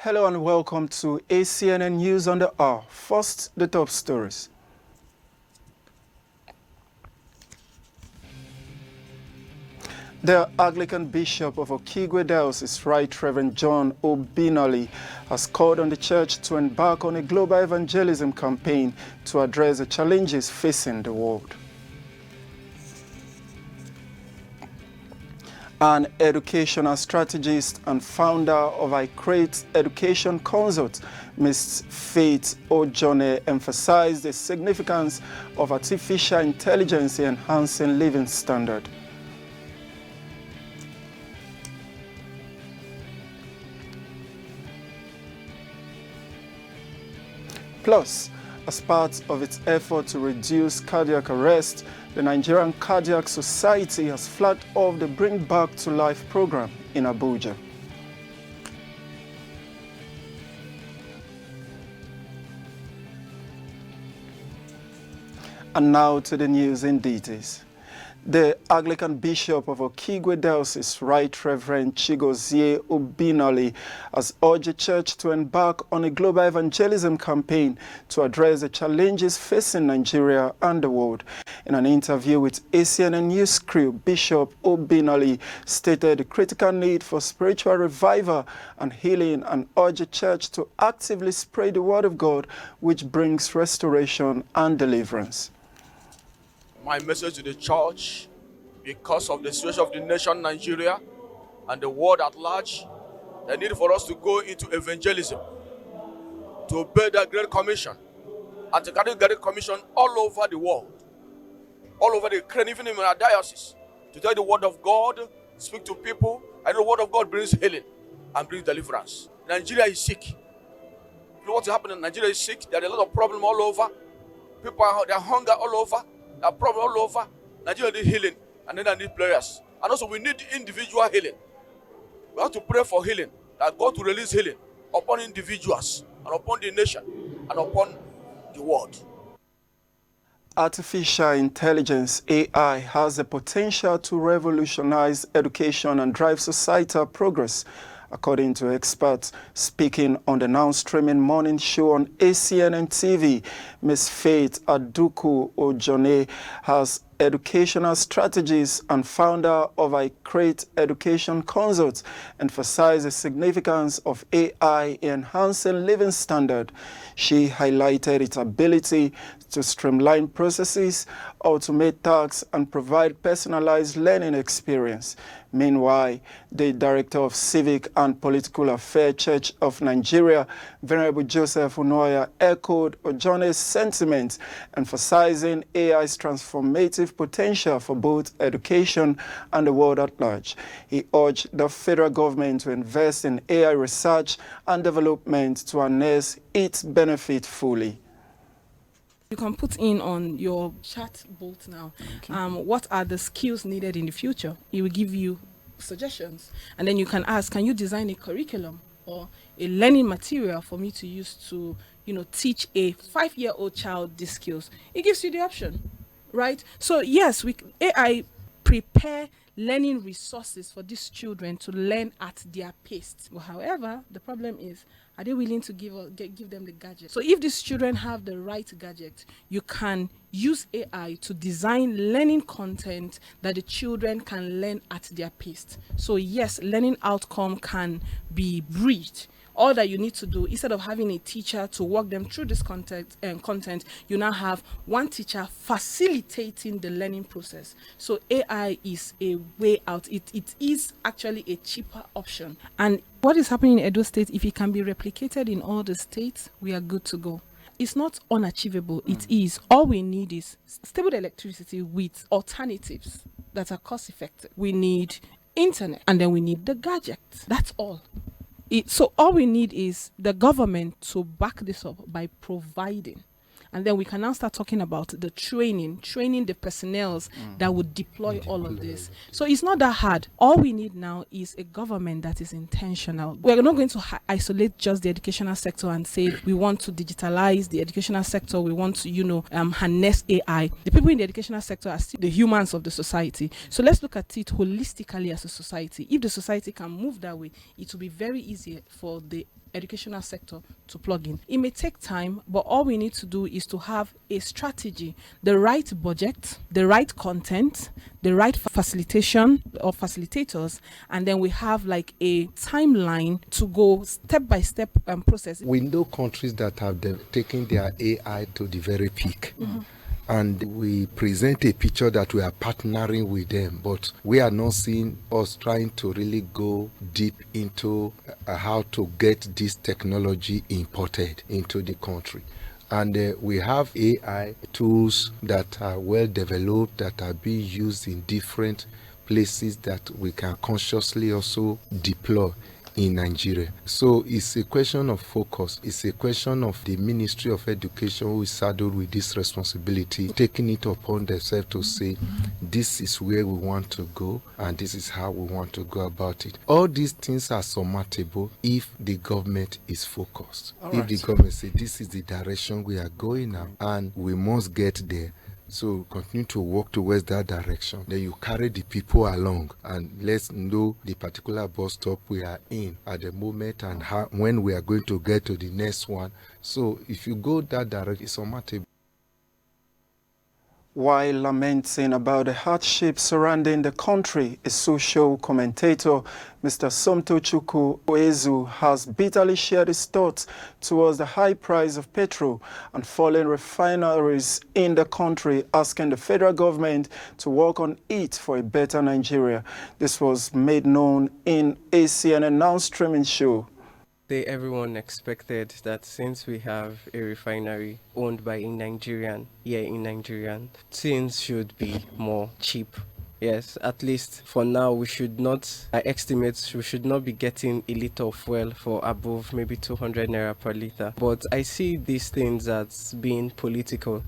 Hello and welcome to ACNN News on the Hour. First, the top stories. The Anglican Bishop of Okigwe Diocese, Right Reverend John Obinoli, has called on the Church to embark on a global evangelism campaign to address the challenges facing the world. An educational strategist and founder of Icrate Education Consult, Ms. Faith Ojone, emphasized the significance of artificial intelligence in enhancing living standard. Plus, as part of its effort to reduce cardiac arrest, the Nigerian Cardiac Society has flagged off the Bring Back to Life program in Abuja. And now to the news in details. The Anglican Bishop of Okigwe Diocese, Right Reverend Chigozie Obinoli, has urged the Church to embark on a global evangelism campaign to address the challenges facing Nigeria and the world. In an interview with ACNN News crew, Bishop Obinoli stated the critical need for spiritual revival and healing and urged the Church to actively spread the word of God, which brings restoration and deliverance. My message to the church, because of the situation of the nation Nigeria and the world at large, the need for us to go into evangelism, to obey the Great Commission, and to carry the Great Commission all over the world, all over the Ukraine, even in our diocese, to tell the word of God, speak to people, and the word of God brings healing and brings deliverance. Nigeria is sick. You know what's happening? Nigeria is sick. There are a lot of problems all over. People are hunger all over. There are problems all over. Nigeria need healing, and then I need prayers. And also we need individual healing. We have to pray for healing, that God will release healing upon individuals and upon the nation and upon the world. Artificial intelligence, AI, has the potential to revolutionize education and drive societal progress, according to experts. Speaking on the now-streaming morning show on ACNNTV, Ms. Faith Aduku Ojone has educational strategist and founder of Icrate Education Consult, emphasized the significance of AI in enhancing living standard. She highlighted its ability to streamline processes, automate tasks, and provide personalized learning experience. Meanwhile, the Director of Civic and Political Affairs Church of Nigeria, Venerable Joseph Unoya, echoed Ojone's sentiments, emphasizing AI's transformative potential for both education and the world at large. He urged the federal government to invest in AI research and development to harness its benefit fully. You can put in on your chat bolt now, what are the skills needed in the future? It will give you suggestions. And then you can ask, can you design a curriculum or a learning material for me to use to, teach a 5-year-old child these skills? It gives you the option, right? So yes, AI prepare learning resources for these children to learn at their pace. Well, however, the problem is, are they willing to give them the gadget? So if these children have the right gadget, you can use AI to design learning content that the children can learn at their pace. So yes, learning outcome can be bridged. All that you need to do, instead of having a teacher to walk them through this content, you now have one teacher facilitating the learning process. So AI is a way out. It is actually a cheaper option. And what is happening in Edo State, if it can be replicated in all the states, we are good to go. It's not unachievable. It is. All we need is stable electricity with alternatives that are cost effective. We need internet, and then we need the gadgets. That's all. So all we need is the government to back this up by providing. And then we can now start talking about the training the personnel that would deploy all of this. So it's not that hard. All we need now is a government that is intentional. We're not going to isolate just the educational sector and say we want to digitalize the educational sector. We want to, harness AI. The people in the educational sector are still the humans of the society. So let's look at it holistically as a society. If the society can move that way, it will be very easy for the educational sector to plug in. It may take time, but all we need to do is to have a strategy, the right budget, the right content, the right facilitation or facilitators, and then we have like a timeline to go step-by-step process. We know countries that have taken their AI to the very peak. And we present a picture that we are partnering with them, but we are not seeing us trying to really go deep into how to get this technology imported into the country. And we have AI tools that are well developed, that are being used in different places that we can consciously also deploy in Nigeria. So it's a question of focus. It's a question of the Ministry of Education, who is saddled with this responsibility, taking it upon themselves to say, this is where we want to go and this is how we want to go about it. All these things are surmountable if the government is focused. If the government says this is the direction we are going now and we must get there, so continue to walk towards that direction. Then you carry the people along and let's know the particular bus stop we are in at the moment and how, when we are going to get to the next one. So if you go that direction, it's surmountable. While lamenting about the hardship surrounding the country, a social commentator, Mr. Somtochukwu Oezu, has bitterly shared his thoughts towards the high price of petrol and falling refineries in the country, asking the federal government to work on it for a better Nigeria. This was made known in ACNN Now streaming show. Everyone expected that since we have a refinery owned by a Nigerian, things should be more cheap. Yes, at least for now, we should not, I estimate, we should not be getting a liter of fuel for above maybe 200 naira per liter. But I see these things as being political.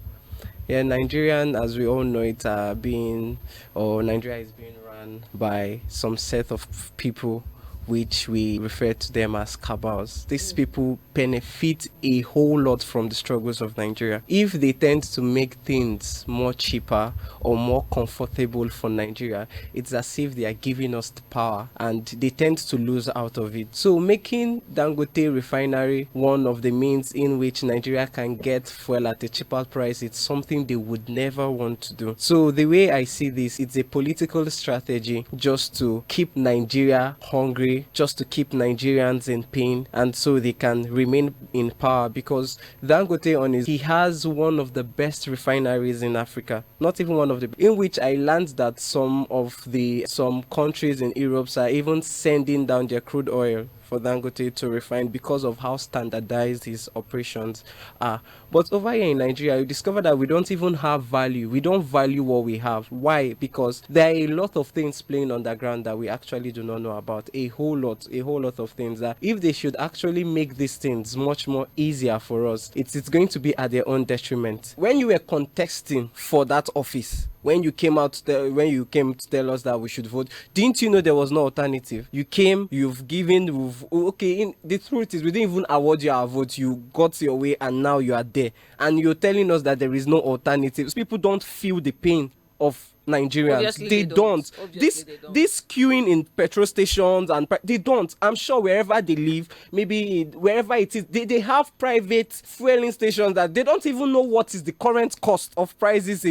Yeah, Nigerian, as we all know it, Nigeria is being run by some set of people which we refer to them as cabals. These people benefit a whole lot from the struggles of Nigeria. If they tend to make things more cheaper or more comfortable for Nigeria, it's as if they are giving us the power and they tend to lose out of it. So making Dangote refinery one of the means in which Nigeria can get fuel at a cheaper price, it's something they would never want to do. So the way I see this, it's a political strategy just to keep Nigeria hungry, just to keep Nigerians in pain, and so they can remain in power, because Dangote he has one of the best refineries in Africa, not even one of the, in which I learned that some countries in Europe are even sending down their crude oil for Dangote to refine because of how standardized his operations are. But over here in Nigeria, you discover that we don't even have value. We don't value what we have. Why? Because there are a lot of things playing underground that we actually do not know about. A whole lot of things that if they should actually make these things much more easier for us, it's going to be at their own detriment. When you were contesting for that office, when you came to tell us that we should vote, didn't you know there was no alternative? You came, the truth is we didn't even award you our vote. You got your way and now you are there. And you're telling us that there is no alternative. People don't feel the pain of Nigerians. Obviously they don't. This queuing in petrol stations and they don't. I'm sure wherever they live, maybe wherever it is, they have private fueling stations that they don't even know what is the current cost of prices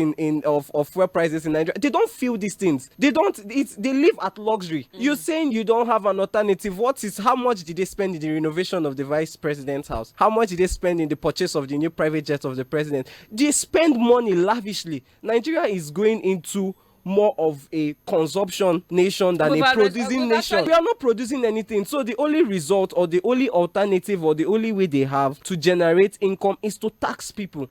of fuel prices in Nigeria. They don't feel these things. They live at luxury. You're saying you don't have an alternative. How much did they spend in the renovation of the vice president's house? How much did they spend in the purchase of the new private jet of the president? They spend money lavishly. Nigeria is going into more of a consumption nation than a producing nation. We are not producing anything. So the only result or the only alternative or the only way they have to generate income is to tax people.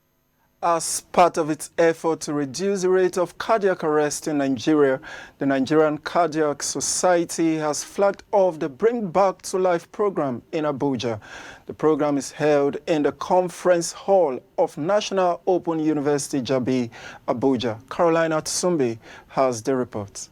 As part of its effort to reduce the rate of cardiac arrest in Nigeria, the Nigerian Cardiac Society has flagged off the Bring Back to Life program in Abuja. The program is held in the conference hall of National Open University, Jabi, Abuja. Carolina Tsumbi has the report.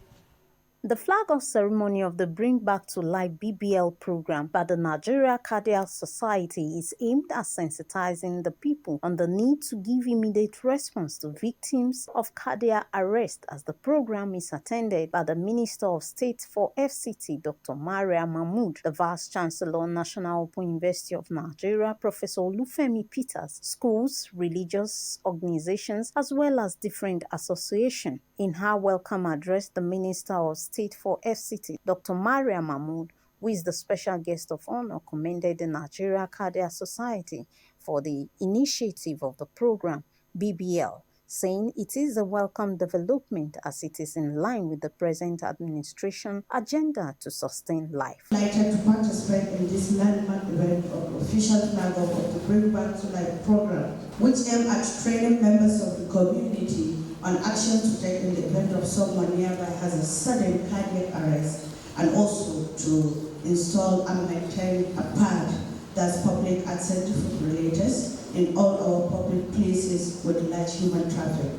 The flag-off ceremony of the Bring Back to Life BBL program by the Nigeria Cardiac Society is aimed at sensitizing the people on the need to give immediate response to victims of cardiac arrest, as the program is attended by the Minister of State for FCT, Dr. Maria Mahmood, the Vice-Chancellor, National Open University of Nigeria, Professor Olufemi Peters, schools, religious organizations, as well as different associations. In her welcome address, the Minister of State for FCT, Dr. Maria Mahmood, who is the special guest of honor, commended the Nigeria Cardiac Society for the initiative of the program BBL, saying it is a welcome development as it is in line with the present administration agenda to sustain life. Delighted to participate in this landmark event of official flag-off of the Bring Back to Life program, which aim at training members of the community on action to take in the event of someone nearby has a sudden cardiac arrest, and also to install and maintain a pad that's public access defibrillators in all our public places with large human traffic.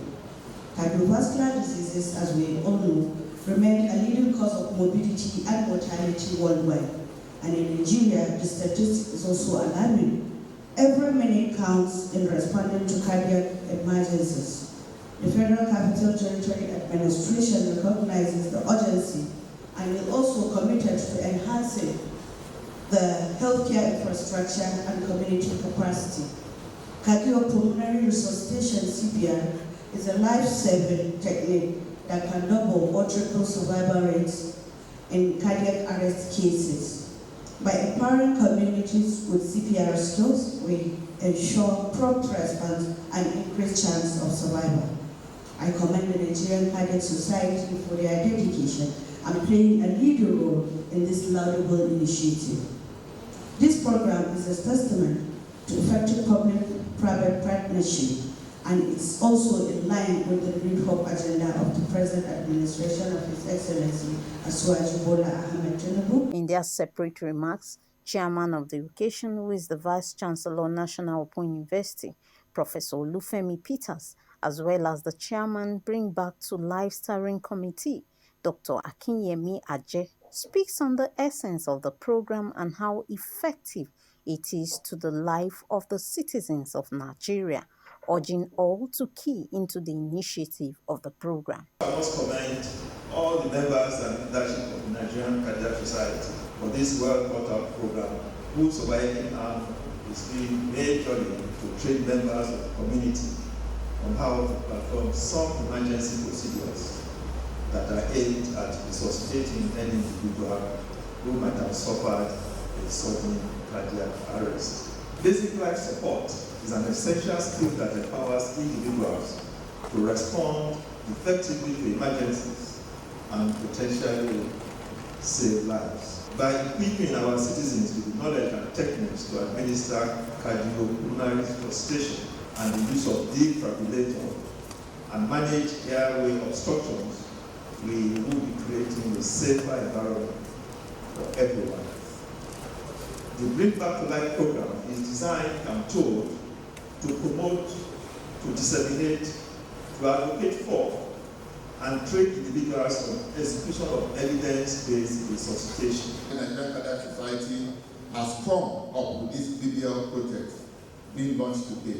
Cardiovascular diseases, as we all know, remain a leading cause of morbidity and mortality worldwide. And in Nigeria, the statistic is also alarming. Every minute counts in responding to cardiac emergencies. The Federal Capital Territory Administration recognizes the urgency and is also committed to enhancing the healthcare infrastructure and community capacity. Cardiopulmonary resuscitation (CPR) is a life-saving technique that can double or triple survival rates in cardiac arrest cases. By empowering communities with CPR skills, we ensure prompt response and increased chance of survival. I commend the Nigerian Cardiac Society for their dedication and playing a leading role in this laudable initiative. This program is a testament to effective public-private partnership, and it's also in line with the Green Hope agenda of the present administration of His Excellency Asuwaju Bola Ahmed Tinubu. In their separate remarks, Chairman of the occasion, who is the Vice-Chancellor, National Open University, Professor Olufemi Peters, as well as the Chairman, Bring Back to Life Steering Committee, Dr. Acnn Aje, speaks on the essence of the program and how effective it is to the life of the citizens of Nigeria, urging all to key into the initiative of the program. I must commend all the members and leadership of the Nigerian Cardiac Society for this well-thought-out program, whose surviving arm is being made journey to train members of the community on how to perform some emergency procedures that are aimed at resuscitating any individual who might have suffered a sudden cardiac arrest. Basic life support is an essential skill that empowers individuals to respond effectively to emergencies and potentially save lives. By equipping our citizens with knowledge and techniques to administer cardiopulmonary resuscitation and the use of defibrillator and manage airway obstructions, we will be creating a safer environment for everyone. The Bring Back to Life program is designed and told to promote, to disseminate, to advocate for, and train individuals on execution of evidence-based resuscitation. The Nigerian Cardiac Society has come up with this BBL project being launched today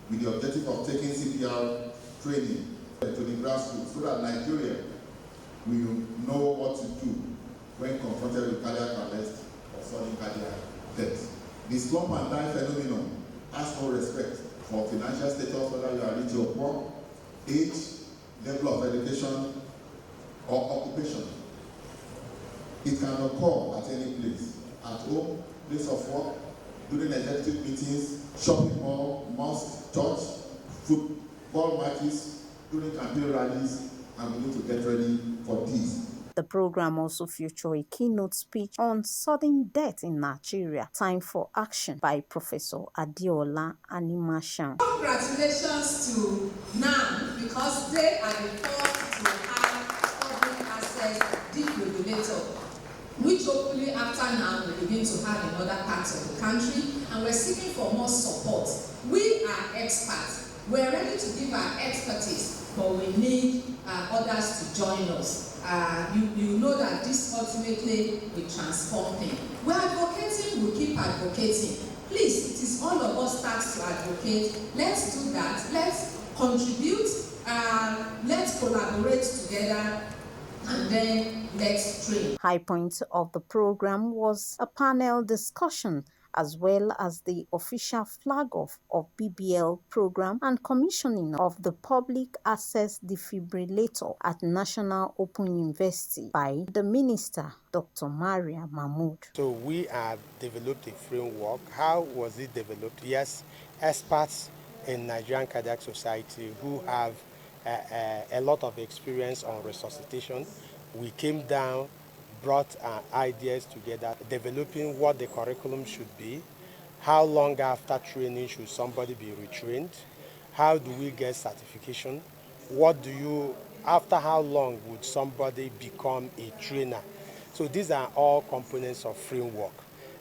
with the objective of taking CPR training to the grassroots so that Nigeria will know what to do when confronted with cardiac arrest or sudden cardiac death. The slump and die phenomenon has no respect for financial status, whether you are rich or poor, age, level of education, or occupation. It can occur at any place, at home, place of work, during executive meetings, shopping mall, mosque, church, football matches, during campaign rallies, and we need to get ready for this. The program also featured a keynote speech on sudden death in Nigeria, Time for Action, by Professor Adeola Animashan. Congratulations to NAM, because they are the first to have public access defibrillator, which hopefully after now we begin to have in other parts of the country, and we're seeking for more support. We are experts. We're ready to give our expertise, but we need others to join us. you know that this ultimately will transform things. We're advocating, we'll keep advocating. Please, it is all of us tasked to advocate. Let's do that. Let's contribute. Let's collaborate together. And then let's train. High point of the program was a panel discussion as well as the official flag-off of BBL program and commissioning of the public access defibrillator at National Open University by the Minister, Dr. Maria Mahmood. So we have developed a framework. How was it developed? Yes, experts in Nigerian Cardiac Society who have a lot of experience on resuscitation. We came down, brought ideas together, developing what the curriculum should be, how long after training should somebody be retrained, how do we get certification, after how long would somebody become a trainer. So these are all components of framework.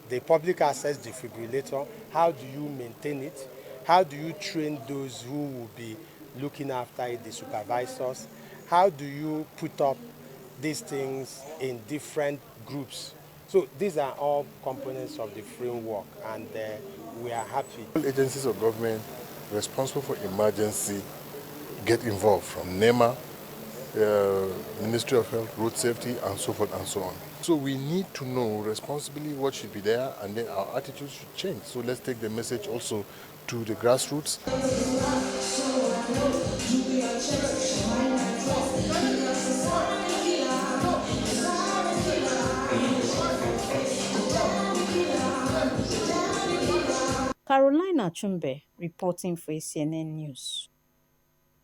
The public access defibrillator, how do you maintain it? How do you train those who will be looking after it, the supervisors? How do you put up these things in different groups? So these are all components of the framework, and we are happy. All agencies of government responsible for emergency get involved, from NEMA, Ministry of Health, Road Safety, and so forth and so on. So we need to know responsibly what should be there, and then our attitudes should change. So let's take the message also to the grassroots. Carolina Chumbe reporting for ACNN News.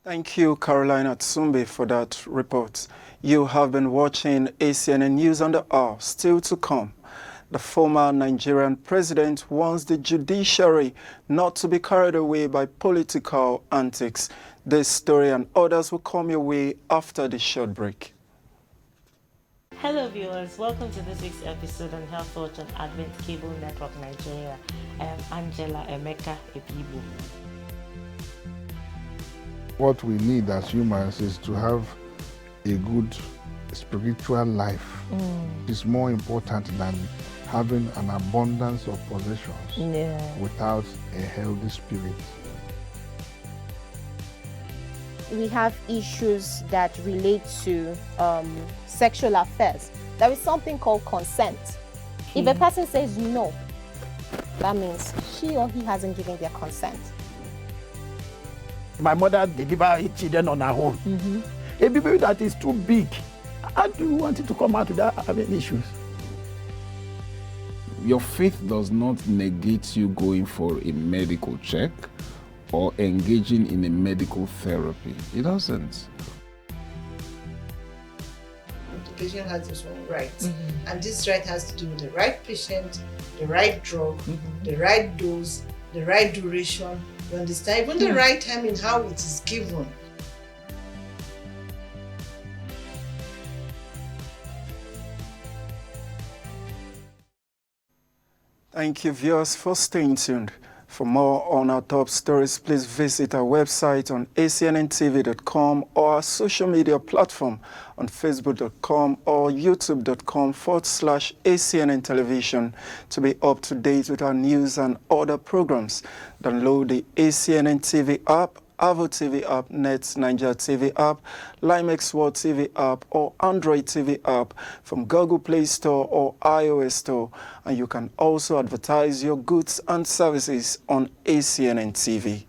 Thank you, Carolina Tsumbe, for that report. You have been watching ACNN News on the hour. Still to come, the former Nigerian president wants the judiciary not to be carried away by political antics. This story and others will come your way after this short break. Hello viewers, welcome to this week's episode on Health Watch on Advent Cable Network Nigeria. I am Angela Emeka Ebibu. What we need as humans is to have a good spiritual life. It's more important than having an abundance of possessions without a healthy spirit. We have issues that relate to sexual affairs. There is something called consent. If a person says no, that means she or he hasn't given their consent. My mother delivered children on her own. A baby that is too big, how do you want it to come out without having issues? Your faith does not negate you going for a medical check or engaging in a medical therapy. It doesn't. The patient has his own rights, and this right has to do with the right patient, the right drug, the right dose, the right duration, you understand? Even the right time in how it is given. Thank you, viewers, for staying tuned. For more on our top stories, please visit our website on ACNNTV.com or our social media platform on Facebook.com or YouTube.com/ACNN Television to be up to date with our news and other programs. Download the ACNN TV app, Avo TV app, Nets Nigeria TV app, Limex World TV app, or Android TV app from Google Play Store or iOS Store. And you can also advertise your goods and services on ACNN TV.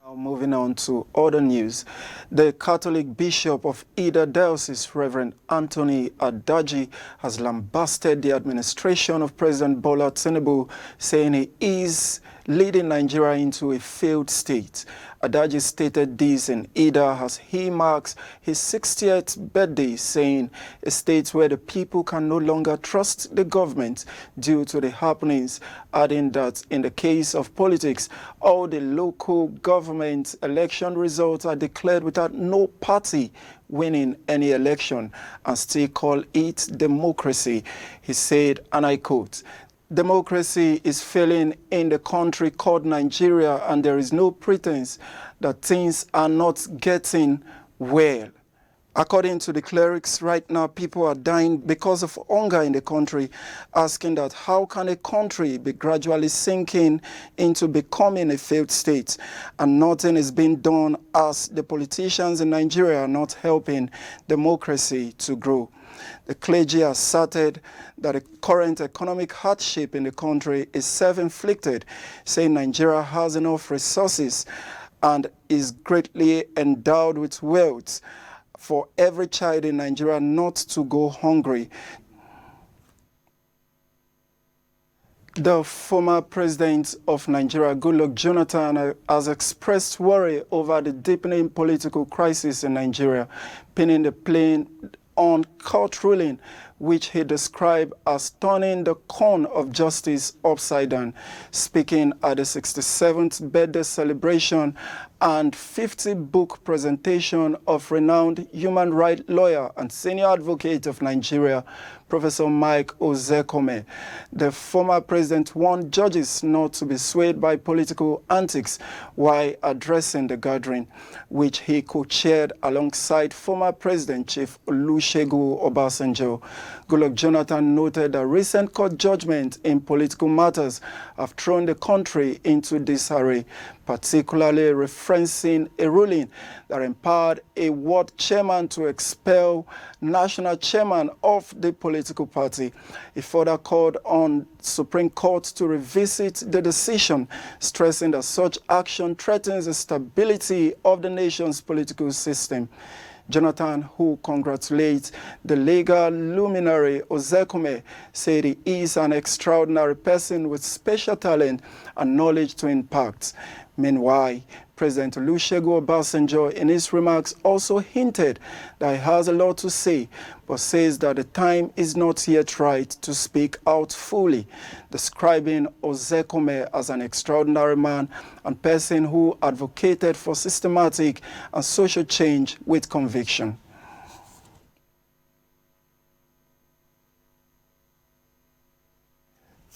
Now moving on to other news. The Catholic Bishop of Ida Diocese, Reverend Anthony Adaji, has lambasted the administration of President Bola Tinubu, saying he is leading Nigeria into a failed state. Adaji stated this in Ida as he marks his 60th birthday, saying a state where the people can no longer trust the government due to the happenings, adding that in the case of politics, all the local government election results are declared without no party winning any election, and still call it democracy. He said, and I quote, "Democracy is failing in the country called Nigeria, and there is no pretense that things are not getting well." According to the clerics, right now people are dying because of hunger in the country, asking that how can a country be gradually sinking into becoming a failed state, and nothing is being done as the politicians in Nigeria are not helping democracy to grow. The clergy asserted that the current economic hardship in the country is self-inflicted, saying Nigeria has enough resources and is greatly endowed with wealth for every child in Nigeria not to go hungry. The former president of Nigeria, Goodluck Jonathan, has expressed worry over the deepening political crisis in Nigeria, pinning the blame on court ruling, which he described as turning the corn of justice upside down. Speaking at the 67th birthday celebration and 50th book presentation of renowned human rights lawyer and senior advocate of Nigeria, Professor Mike Ozekome, the former president warned judges not to be swayed by political antics while addressing the gathering, which he co-chaired alongside former President Chief Olusegun Obasanjo. Goodluck Jonathan noted that recent court judgments in political matters have thrown the country into disarray, particularly referencing a ruling that empowered a ward chairman to expel national chairman of the political party. He further called on Supreme Court to revisit the decision, stressing that such action threatens the stability of the nation's political system. Jonathan, who congratulates the legal luminary Ozekome, said he is an extraordinary person with special talent and knowledge to impact. Meanwhile, President Olusegun Obasanjo in his remarks also hinted that he has a lot to say, but says that the time is not yet right to speak out fully, describing Ozekome as an extraordinary man and person who advocated for systematic and social change with conviction.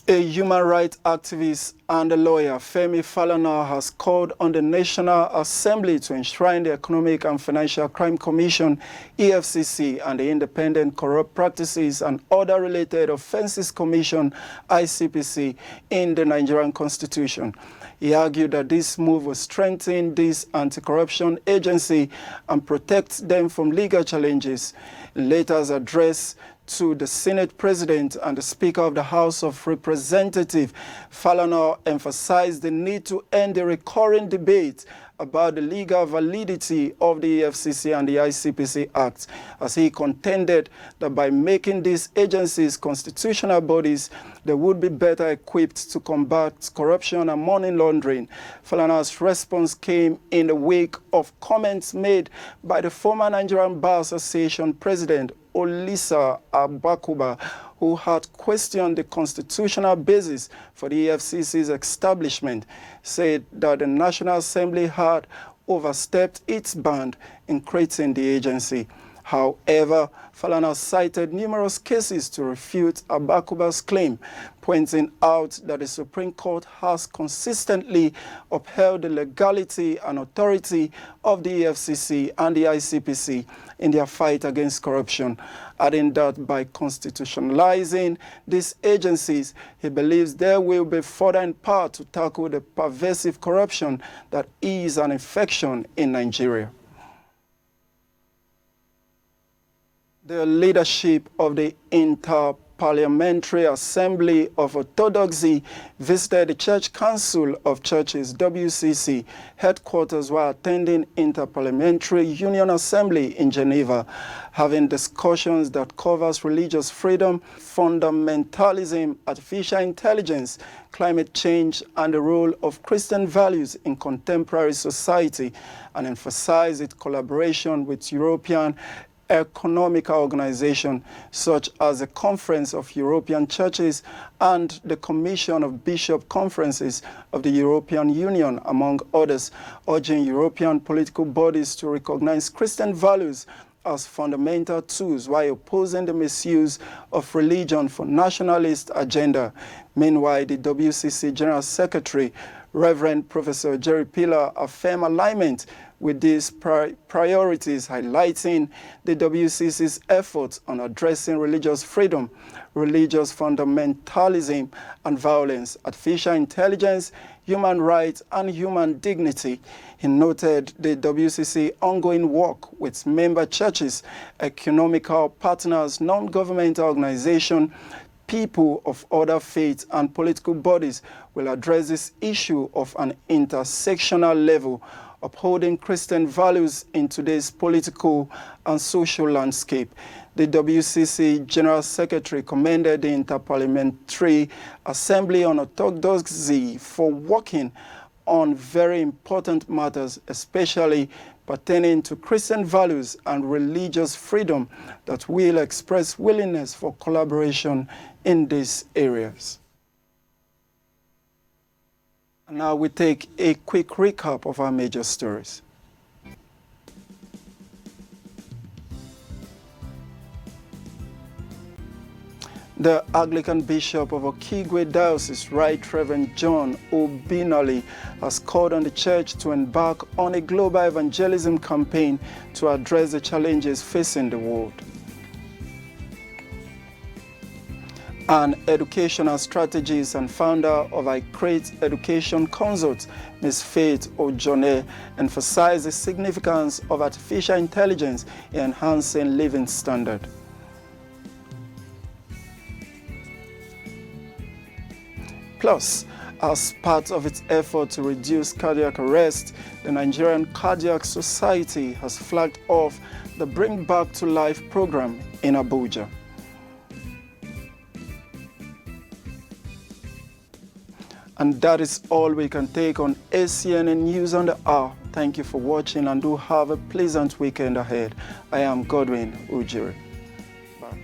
A human rights activist and a lawyer, Femi Falana, has called on the National Assembly to enshrine the Economic and Financial Crime Commission, EFCC, and the Independent Corrupt Practices and Other Related Offences Commission, ICPC, in the Nigerian Constitution. He argued that this move will strengthen this anti-corruption agency and protect them from legal challenges. In letters addressed to the Senate President and the Speaker of the House of Representatives, Falana emphasized the need to end the recurring debate about the legal validity of the EFCC and the ICPC Act, as he contended that by making these agencies constitutional bodies, they would be better equipped to combat corruption and money laundering. Falana's response came in the wake of comments made by the former Nigerian Bar Association President, Olisa Abakuba, who had questioned the constitutional basis for the EFCC's establishment, said that the National Assembly had overstepped its bound in creating the agency. However, Falana cited numerous cases to refute Abakuba's claim, pointing out that the Supreme Court has consistently upheld the legality and authority of the EFCC and the ICPC in their fight against corruption, adding that by constitutionalizing these agencies, he believes they will be further empowered to tackle the pervasive corruption that is an infection in Nigeria. The leadership of the Interparliamentary Assembly of Orthodoxy visited the Church Council of Churches, WCC, headquarters while attending Interparliamentary Union Assembly in Geneva, having discussions that covers religious freedom, fundamentalism, artificial intelligence, climate change, and the role of Christian values in contemporary society, and emphasized its collaboration with European economic organizations such as the Conference of European Churches and the Commission of Bishop Conferences of the European Union, among others, urging European political bodies to recognize Christian values as fundamental tools while opposing the misuse of religion for nationalist agenda. Meanwhile, the WCC General Secretary, Reverend Professor Jerry Pillar, affirmed alignment with these priorities highlighting the WCC's efforts on addressing religious freedom, religious fundamentalism and violence, artificial intelligence, human rights, and human dignity. He noted the WCC ongoing work with member churches, economical partners, non-governmental organizations, people of other faiths and political bodies will address this issue of an intersectional level, upholding Christian values in today's political and social landscape. The WCC General Secretary commended the Interparliamentary Assembly on Orthodoxy for working on very important matters, especially pertaining to Christian values and religious freedom, that will express willingness for collaboration in these areas. And now we take a quick recap of our major stories. The Anglican Bishop of Okigwe Diocese, Right Reverend John Obinali, has called on the Church to embark on a global evangelism campaign to address the challenges facing the world. An educational strategist and founder of iCreate Education Consult, Ms. Faith Ojone, emphasized the significance of artificial intelligence in enhancing living standards. Plus, as part of its effort to reduce cardiac arrest, the Nigerian Cardiac Society has flagged off the Bring Back to Life program in Abuja. And that is all we can take on ACNN News on the Hour. Thank you for watching and do have a pleasant weekend ahead. I am Godwin Ujiri. Bye.